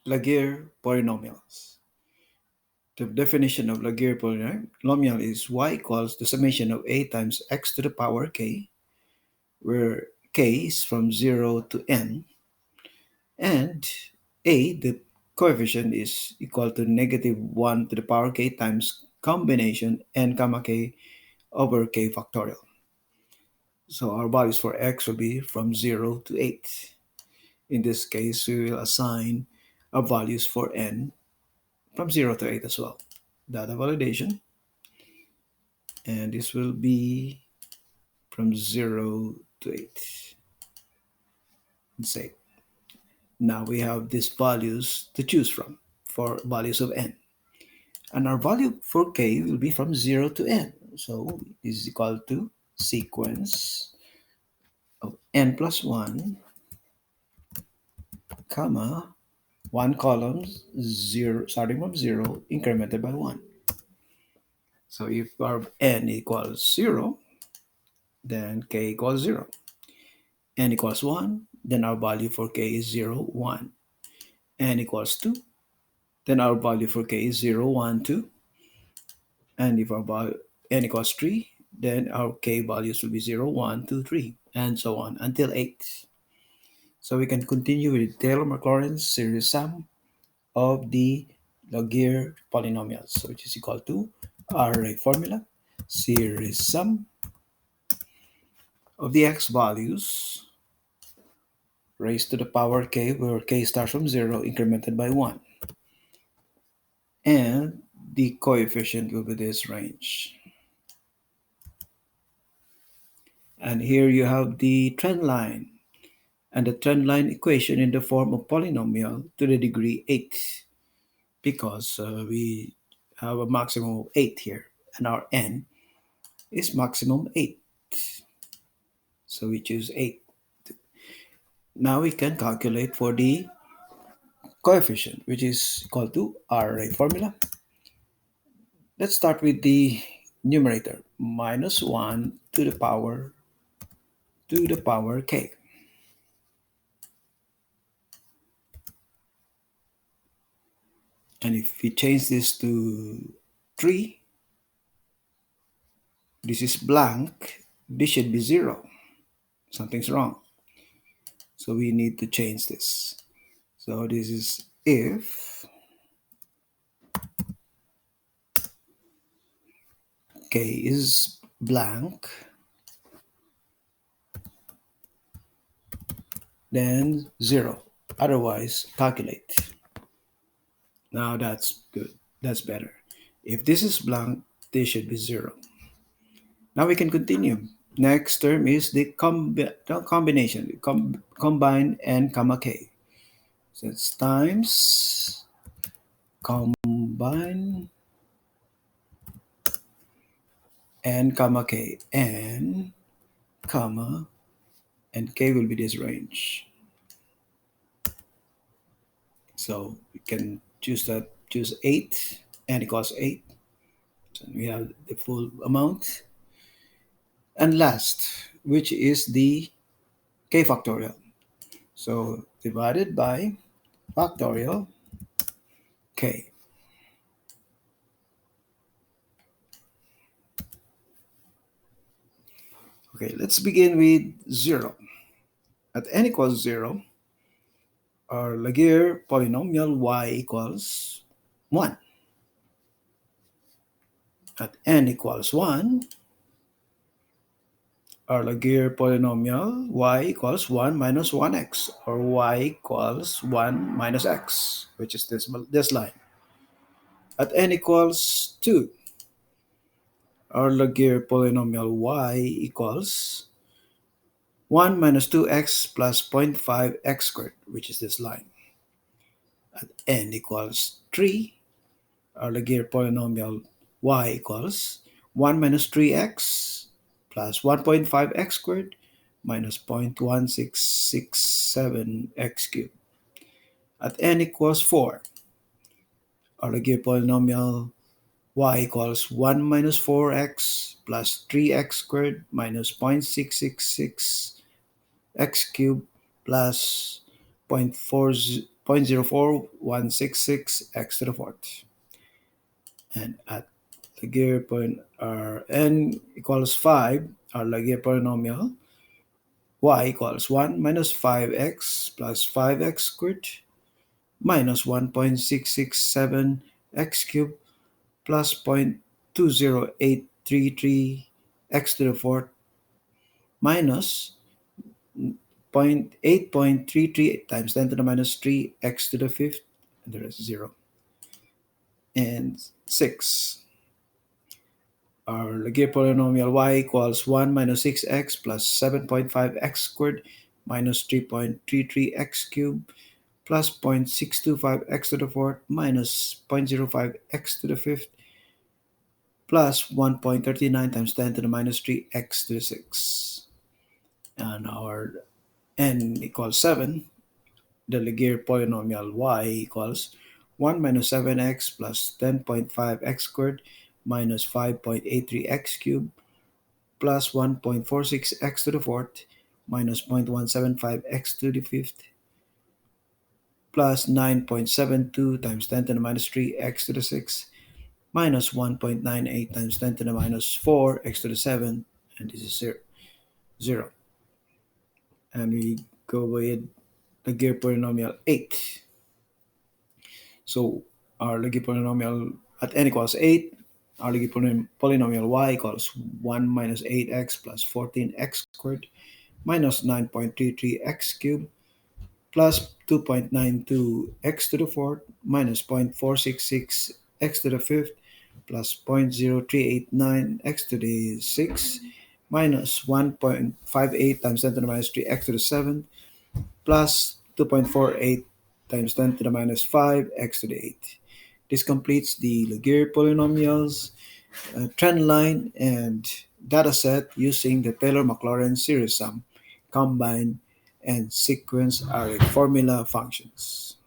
Laguerre polynomials. The definition of Laguerre polynomial is y equals the summation of a times x to the power k, where k is from 0 to n, and a, the coefficient, is equal to negative 1 to the power k times combination n comma k over k factorial. So our values for x will be from 0 to 8. In this case, we will assign our values for n from 0 to 8 as well. Data validation. And this will be from 0 to 8. And save. Now we have these values to choose from for values of n. And our value for k will be from 0 to n. So this is equal to sequence of n plus 1, comma, 1 column, 0, starting from 0, incremented by 1. So if our n equals 0, then k equals 0. N equals 1, then our value for k is 0, 1. N equals 2, then our value for k is 0, 1, 2. And if our value n equals 3, then our k values will be 0, 1, 2, 3, and so on until 8. So we can continue with Taylor-Maclaurin's series sum of the Laguerre polynomials, which is equal to array formula, series sum of the x values raised to the power k, where k starts from 0, incremented by 1. And the coefficient will be this range. And here you have the trend line, and the trend line equation in the form of polynomial to the degree 8, because we have a maximum of 8 here, and our n is maximum 8. So we choose 8. Now we can calculate for the coefficient, which is equal to array formula. Let's start with the numerator, minus 1 to the power k. And if we change this to 3, this is blank, this should be 0. Something's wrong. So we need to change this. So this is if k is blank, then 0. Otherwise, calculate. Now that's good. That's better. If this is blank, this should be 0. Now we can continue. Next term is the combination, combine n comma k. So it's times combine n comma k, n comma, and k will be this range. So we can choose 8, n equals 8. So we have the full amount. And last, which is the k factorial. So divided by factorial k. Okay, let's begin with 0. At n equals 0, our Laguerre polynomial y equals 1. At n equals 1, our Laguerre polynomial y equals 1 minus 1x, or y equals 1 minus x, which is this line. At n equals 2, our Laguerre polynomial y equals 1 minus 2x plus 0.5 x squared, which is this line. At n equals 3, our Laguerre polynomial y equals 1 minus 3x plus 1.5 x squared minus 0.1667 x cubed. At n equals 4, our Laguerre polynomial y equals 1 minus 4x plus 3x squared minus 0.666 x cubed plus 0.04166 x to the fourth. And at Laguerre point n equals 5, our Laguerre polynomial y equals 1 minus 5x plus 5x squared minus 1.667 x cubed plus 0.20833 x to the fourth minus 8.33 times 10 to the minus 3 x to the fifth, and the rest is 0. And 6. Our Laguerre polynomial y equals 1 minus 6x plus 7.5x squared minus 3.33x cubed plus 0.625x to the fourth minus 0.05x to the fifth plus 1.39 times 10 to the minus 3x to the sixth. And our n equals 7. The Laguerre polynomial y equals 1 minus 7x plus 10.5x squared minus 5.83x cubed plus 1.46x to the fourth minus 0.175x to the fifth plus 9.72 times 10 to the minus 3x to the sixth minus 1.98 times 10 to the minus 4x to the seventh, and this is 0. And we go with Laguerre polynomial 8. So our Laguerre polynomial at n equals 8, our Laguerre polynomial y equals 1 minus 8x plus 14x squared minus 9.33x cubed plus 2.92x to the fourth minus 0.466x to the fifth plus 0.0389x to the sixth minus 1.58 times 10 to the minus 3x to the seventh plus 2.48 times 10 to the minus 5x to the eighth. This completes the Laguerre polynomials, trend line, and data set using the Taylor-Maclaurin series sum, combine, and sequence array formula functions.